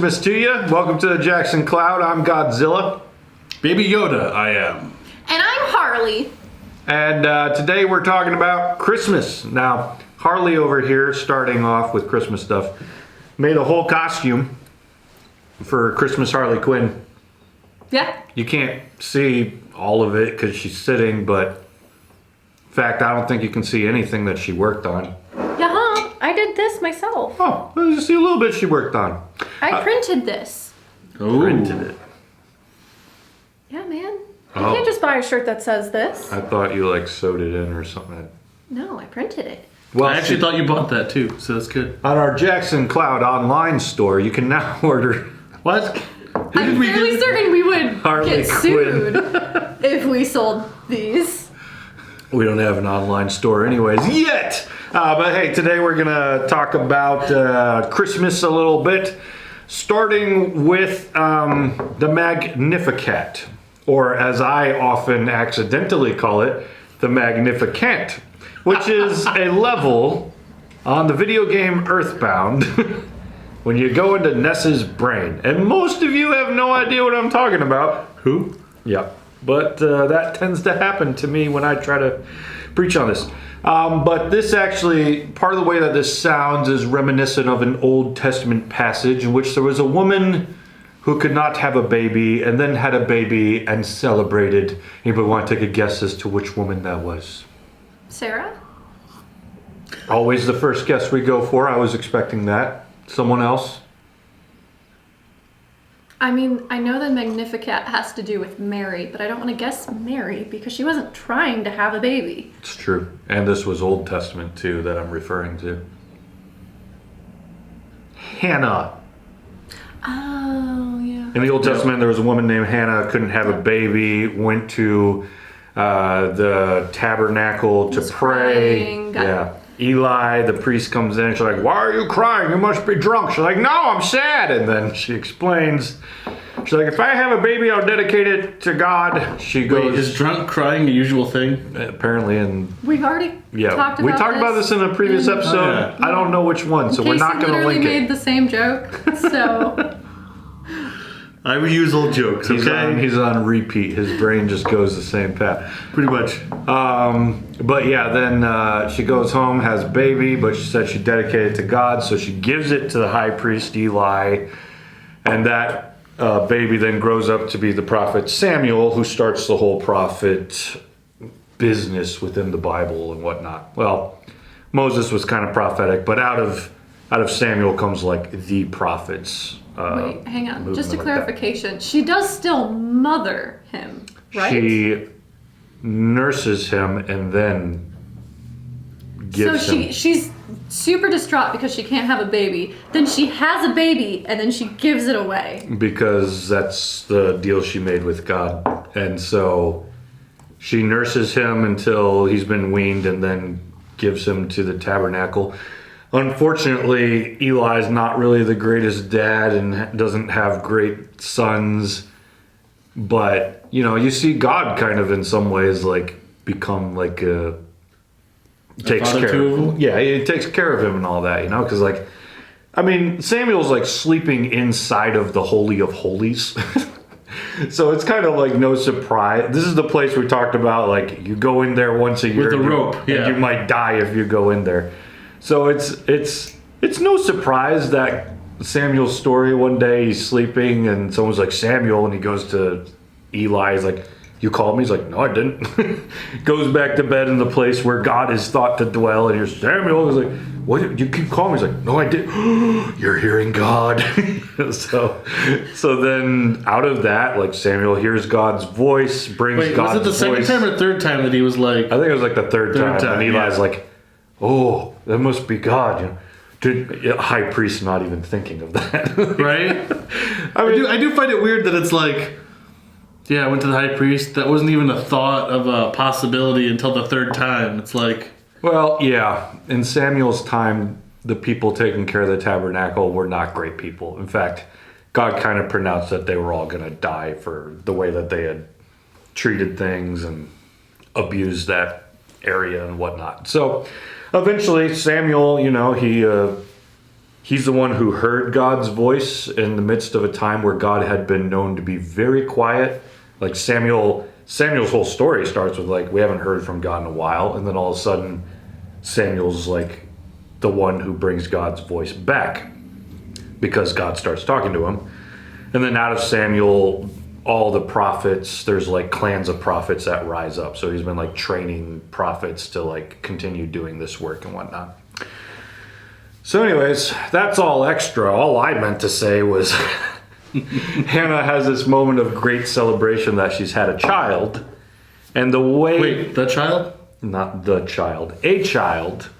Christmas to you. Welcome to the Jackson Cloud. I'm Godzilla. Baby Yoda, I am. And I'm Harley. And today we're talking about Christmas. Now, Harley over here, starting off with Christmas stuff, made a whole costume for Christmas Harley Quinn. Yeah. You can't see all of it because she's sitting, but in fact, I don't think you can see anything that she worked on. Yeah, I did this myself. Oh, I just see a little bit she worked on. I printed this. Ooh. Printed it. Yeah, man. Oh. You can't just buy a shirt that says this. I thought you like sewed it in or something. No, I printed it. Well, I actually thought you bought that too, so that's good. on our Jackson Cloud online store, you can now order. What? I'm fairly certain we would Harley get sued if we sold these. We don't have an online store anyways yet. But hey, today we're going to talk about Christmas a little bit, starting with the Magnificat, or as I often accidentally call it, the Magnificent, which is a level on the video game Earthbound when you go into Ness's brain. And most of you have no idea what I'm talking about. Who? Yeah, but that tends to happen to me when I try to preach on this. But this actually, part of the way that this sounds is reminiscent of an Old Testament passage in which there was a woman who could not have a baby and then had a baby and celebrated. Anybody want to take a guess as to which woman that was? Sarah? Always the first guess we go for. I was expecting that. Someone else? I mean, I know the Magnificat has to do with Mary, but I don't want to guess Mary because she wasn't trying to have a baby. It's true. And this was Old Testament too that I'm referring to. Hannah. Oh, yeah. In the Old Testament, there was a woman named Hannah, couldn't have a baby, went to the tabernacle to Was pray. crying, Yeah. Eli, the priest, comes in. She's like, "Why are you crying? You must be drunk." She's like, "No, I'm sad." And then she explains. She's like, "If I have a baby, I'll dedicate it to God." She goes. Wait, is drunk crying a usual thing? Apparently, and We've already talked about we talked about this in a previous episode. Oh, yeah. I don't know which one, so we're not going to link literally it. made the same joke, so... I reuse old jokes, okay? He's on repeat. His brain just goes the same path. Pretty much. But yeah, then she goes home, has a baby, but she said she dedicated it to God, so she gives it to the high priest Eli, and that baby then grows up to be the prophet Samuel, who starts the whole prophet business within the Bible and whatnot. Well, Moses was kind of prophetic, but out of Samuel comes like the prophets. Wait, hang on. Just a movement like that. clarification. She does still mother him, right? She nurses him and then gives him. She's super distraught because she can't have a baby. Then she has a baby and then she gives it away. Because that's the deal she made with God. And so she nurses him until he's been weaned and then gives him to the tabernacle. Unfortunately, Eli's not really the greatest dad and doesn't have great sons. But, you know, you see God kind of in some ways like become like takes father care to of him? him. Yeah, he takes care of him and all that, you know, because like, I mean, Samuel's like sleeping inside of the Holy of Holies. So it's kind of like no surprise. This is the place we talked about, like you go in there once a year. With the and rope, yeah. And you might die if you go in there. So it's no surprise that Samuel's story, one day he's sleeping and someone's like, "Samuel," and he goes to Eli, he's like, "You called me?" He's like, "No, I didn't." Goes back to bed in the place where God is thought to dwell, and here's Samuel. He's like, "What? You keep calling me?" He's like, "No, I didn't." "You're hearing God." So then out of that, like Samuel hears God's voice, brings Wait, God's was it the voice. second time or third time that he was like... I think it was like the third time. And Eli's yeah. like, "Oh, that must be God." You know, dude, high priest not even thinking of that. Right? I mean, I do find it weird that it's like... Yeah, I went to the high priest. That wasn't even a thought of a possibility until the third time. It's like... well, yeah. In Samuel's time, the people taking care of the tabernacle were not great people. In fact, God kind of pronounced that they were all going to die for the way that they had treated things and abused that area and whatnot. So eventually Samuel, you know, he he's the one who heard God's voice in the midst of a time where God had been known to be very quiet. Like Samuel's whole story starts with like, we haven't heard from God in a while, and then all of a sudden Samuel's like the one who brings God's voice back because God starts talking to him. And then out of Samuel, all the prophets, there's like clans of prophets that rise up. So he's been like training prophets to like continue doing this work and whatnot. So anyways, that's all extra. All I meant to say was Hannah has this moment of great celebration that she's had a child. And the way... Wait, the child? Not the child. A child.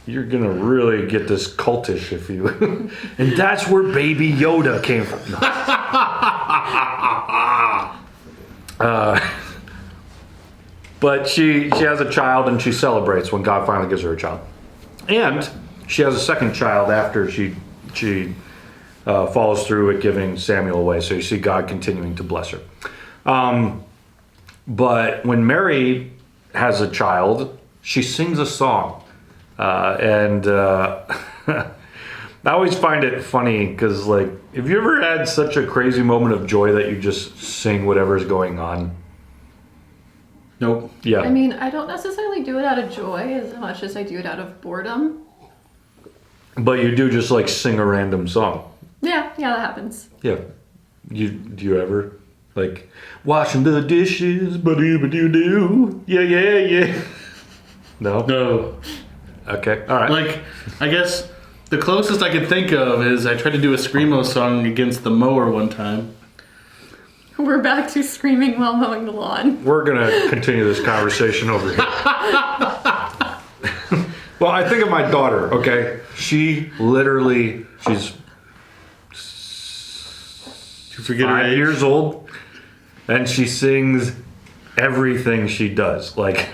You're going to really get this cultish if you... And that's where Baby Yoda came from. No. But she has a child and she celebrates when God finally gives her a child. And she has a second child after she follows through with giving Samuel away. So you see God continuing to bless her. But when Mary has a child, she sings a song. I always find it funny because, like, have you ever had such a crazy moment of joy that you just sing whatever's going on? Nope. Yeah. I mean, I don't necessarily do it out of joy as much as I do it out of boredom. But you do just, like, sing a random song. Yeah, that happens. Yeah. Do you ever? Like, washing the dishes, ba-doo-ba-doo-doo. Yeah. No? No. Okay, all right. Like, I guess the closest I could think of is I tried to do a Screamo song against the mower one time. We're back to screaming while mowing the lawn. We're going to continue this conversation over here. Well, I think of my daughter, okay? She's You forget her 5 age? years old, and she sings everything she does. Like,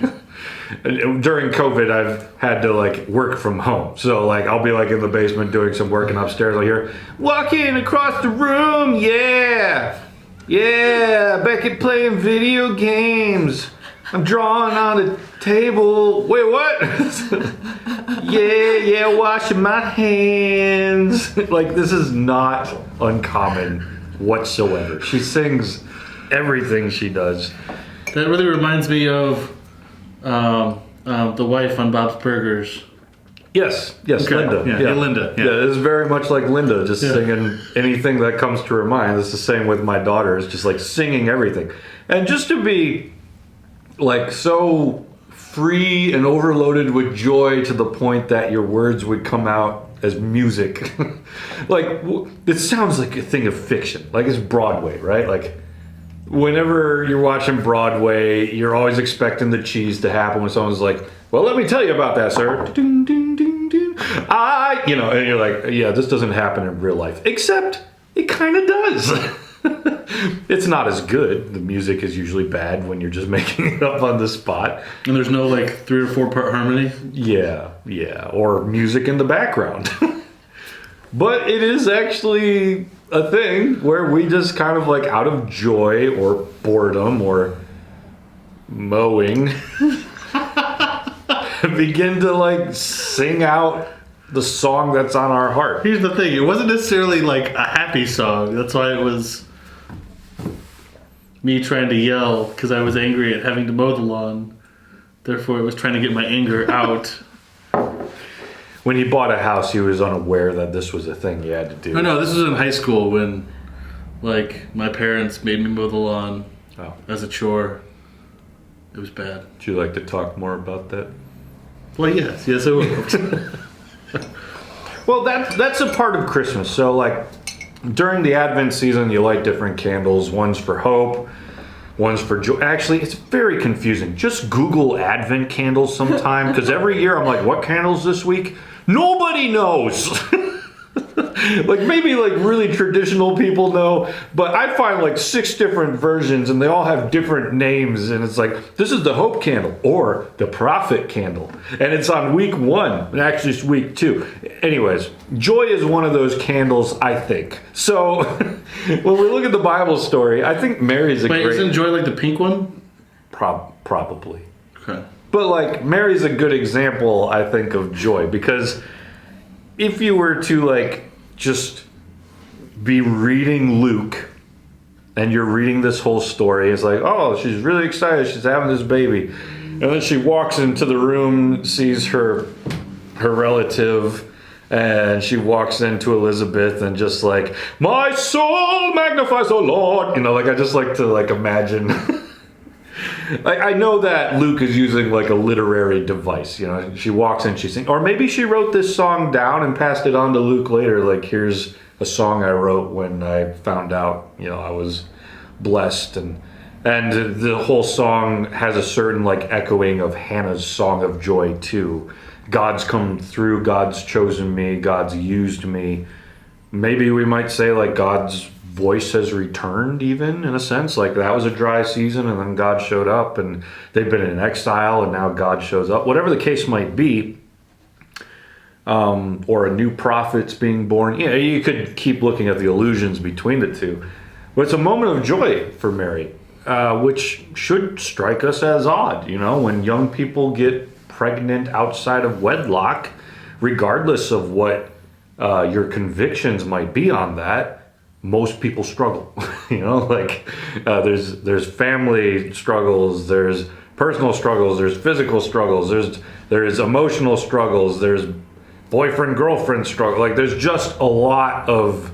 during COVID, I've had to, like, work from home. So, like, I'll be, like, in the basement doing some work, and upstairs I'll hear, walking across the room, yeah, Beckett playing video games. I'm drawing on the table. Wait, what? yeah, washing my hands. Like, this is not uncommon whatsoever. She sings everything she does. That really reminds me of the wife on Bob's Burgers. Yes, Okay. Linda. Yeah, Linda. Yeah. Yeah, it's very much like Linda, just singing anything that comes to her mind. It's the same with my daughter. It's just like singing everything. And just to be like so free and overloaded with joy to the point that your words would come out as music. Like, it sounds like a thing of fiction. Like, it's Broadway, right? Like, whenever you're watching Broadway, you're always expecting the cheese to happen when someone's like, well, let me tell you about that, sir. Ding, ding, ding, ding. And you're like, yeah, this doesn't happen in real life. Except it kind of does. It's not as good. The music is usually bad when you're just making it up on the spot. And there's no, like, 3 or 4 part harmony. Yeah. Or music in the background. But it is actually a thing where we just kind of like out of joy or boredom or mowing begin to like sing out the song that's on our heart. Here's the thing, it wasn't necessarily like a happy song. That's why it was me trying to yell because I was angry at having to mow the lawn. Therefore, it was trying to get my anger out. When he bought a house, he was unaware that this was a thing you had to do. No, this was in high school when, like, my parents made me mow the lawn as a chore. It was bad. Would you like to talk more about that? Well, yes, I will. Well, that's a part of Christmas. So, like, during the Advent season, you light different candles. One's for hope, one's for joy. Actually, it's very confusing. Just Google Advent candles sometime, because every year I'm like, what candles this week? Nobody knows. Like, maybe like really traditional people know, but I find like 6 different versions and they all have different names, and it's like, this is the hope candle or the prophet candle, and it's on week 1 and actually it's week 2. Anyways, joy is one of those candles, I think. So when we look at the Bible story, I think Mary's a Wait, great... isn't Joy like the pink one? Probably. Okay. But like Mary's a good example, I think, of joy, because if you were to like just be reading Luke and you're reading this whole story, it's like, oh, she's really excited, she's having this baby. And then she walks into the room, sees her relative, and she walks into Elizabeth and just like, my soul magnifies the Lord. You know, like I just like to like imagine. I know that Luke is using like a literary device. You know, she walks in, she sings, or maybe she wrote this song down and passed it on to Luke later. Like, here's a song I wrote when I found out, you know, I was blessed, and the whole song has a certain like echoing of Hannah's song of joy too. God's come through, God's chosen me, God's used me. Maybe we might say like God's voice has returned, even in a sense. Like that was a dry season and then God showed up, and they've been in exile and now God shows up. Whatever the case might be, or a new prophet's being born. Yeah, you could keep looking at the allusions between the two. But it's a moment of joy for Mary, which should strike us as odd. You know, when young people get pregnant outside of wedlock, regardless of what your convictions might be on that, most people struggle. You know, like there's family struggles, there's personal struggles, there's physical struggles, there's emotional struggles, there's boyfriend girlfriend struggle. Like there's just a lot of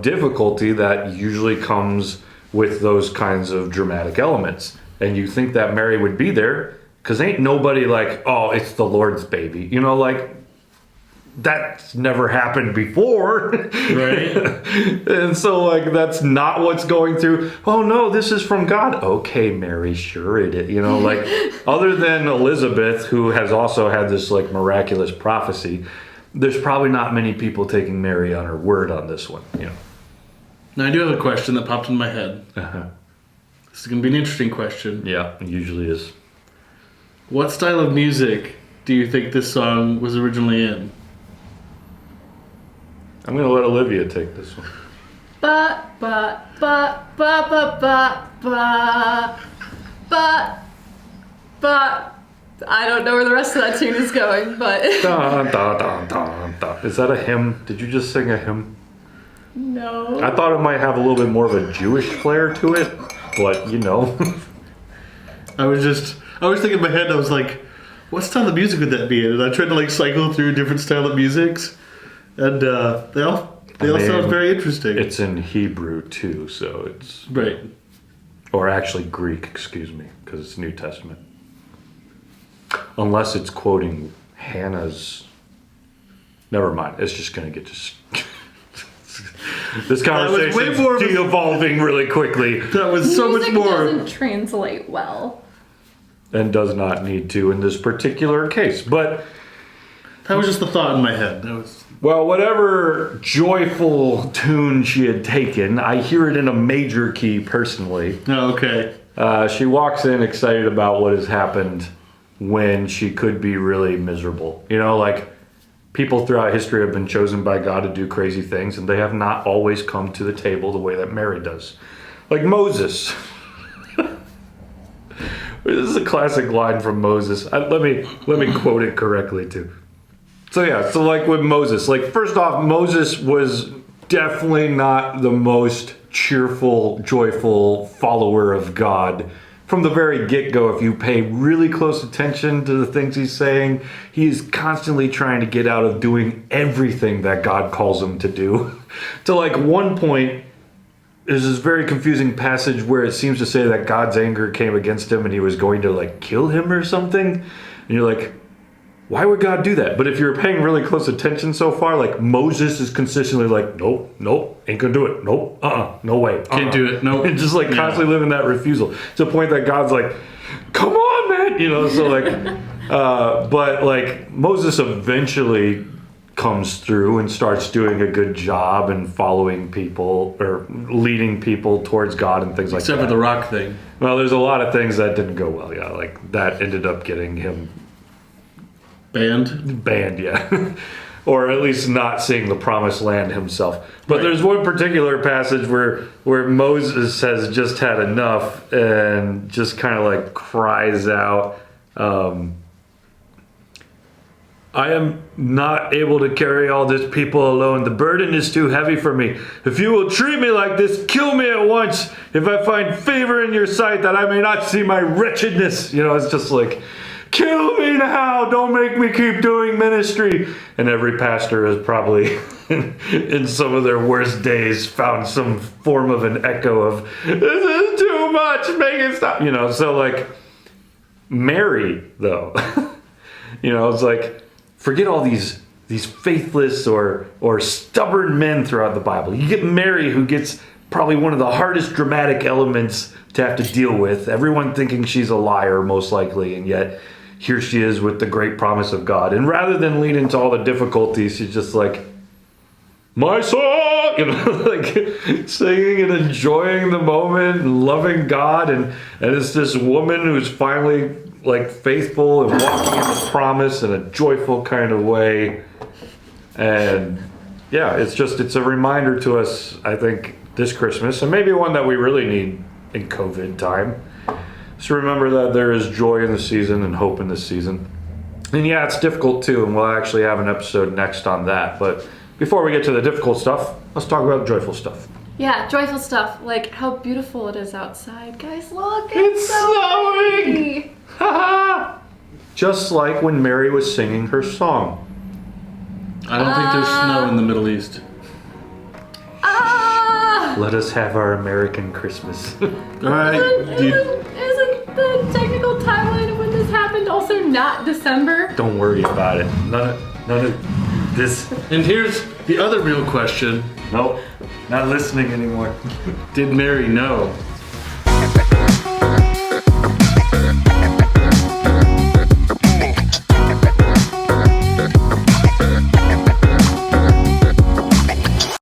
difficulty that usually comes with those kinds of dramatic elements. And you think that Mary would be there, because ain't nobody like, oh, it's the Lord's baby. You know, like, that's never happened before. Right. And so, like, that's not what's going through. Oh, no, this is from God. Okay, Mary, sure it is. You know, like, other than Elizabeth, who has also had this, like, miraculous prophecy, there's probably not many people taking Mary on her word on this one, you know. Now, I do have a question that popped in my head. Uh-huh. This is going to be an interesting question. Yeah, it usually is. What style of music do you think this song was originally in? I'm going to let Olivia take this one. Ba ba ba ba ba ba ba ba ba. I don't know where the rest of that tune is going, but Dun, dun, dun, dun, dun. Is that a hymn? Did you just sing a hymn? no. I thought it might have a little bit more of a Jewish flair to it, but you know. I was thinking in my head, I was like, what style of music would that be in? And I tried to like cycle through different style of musics, and they all sound very interesting. It's in Hebrew too, so it's right. or actually Greek, excuse me, because it's New Testament. Unless it's quoting Hannah's. Never mind. It's just going to get just. This conversation is de-evolving really quickly. That was so much Music more. doesn't translate well. And does not need to in this particular case. But, That was just the thought in my head. That was. well, whatever joyful tune she had taken, I hear it in a major key personally. Oh, okay. She walks in excited about what has happened when she could be really miserable. You know, like people throughout history have been chosen by God to do crazy things, and they have not always come to the table the way that Mary does. Like Moses. This is a classic line from Moses. Let me quote it correctly too. So yeah, so like with Moses, like first off, Moses was definitely not the most cheerful, joyful follower of God. From the very get-go, if you pay really close attention to the things he's saying, he is constantly trying to get out of doing everything that God calls him to do. To like one point, there's this very confusing passage where it seems to say that God's anger came against him and he was going to like kill him or something. And you're like, why would God do that? But if you're paying really close attention so far, like Moses is consistently like, nope, ain't gonna do it. Nope, no way. Can't do it, nope. And just like constantly living that refusal to the point that God's like, come on, man. You know, so like, but like Moses eventually comes through and starts doing a good job and following people or leading people towards God and things like that. Except for the rock thing. Well, there's a lot of things that didn't go well. Yeah, like that ended up getting him banned, yeah. Or at least not seeing the promised land himself. But there's one particular passage where Moses has just had enough and just kind of like cries out, I am not able to carry all this people alone. The burden is too heavy for me. If you will treat me like this, kill me at once. If I find favor in your sight, that I may not see my wretchedness. You know, it's just like, kill me now. Don't make me keep doing ministry. And every pastor has probably, in some of their worst days, found some form of an echo of, this is too much. Make it stop. You know, so like, Mary, though, you know, it's like, forget all these faithless or stubborn men throughout the Bible. You get Mary, who gets probably one of the hardest dramatic elements to have to deal with. Everyone thinking she's a liar, most likely, and yet here she is with the great promise of God. And rather than lean into all the difficulties, she's just like, my song, you know, like singing and enjoying the moment and loving God. And it's this woman who's finally like faithful and walking in the promise in a joyful kind of way. And yeah, it's a reminder to us, I think, this Christmas, and maybe one that we really need in COVID time. So remember that there is joy in the season and hope in the season. And yeah, it's difficult too, and we'll actually have an episode next on that. But before we get to the difficult stuff, let's talk about joyful stuff. Yeah, joyful stuff, like how beautiful it is outside. Guys, look, It's so snowing! pretty. Just like when Mary was singing her song. I don't think there's snow in the Middle East. Let us have our American Christmas. All right, dude. Isn't the technical timeline of when this happened also not December? Don't worry about it. None of this. And here's the other real question. Nope. Not listening anymore. Did Mary know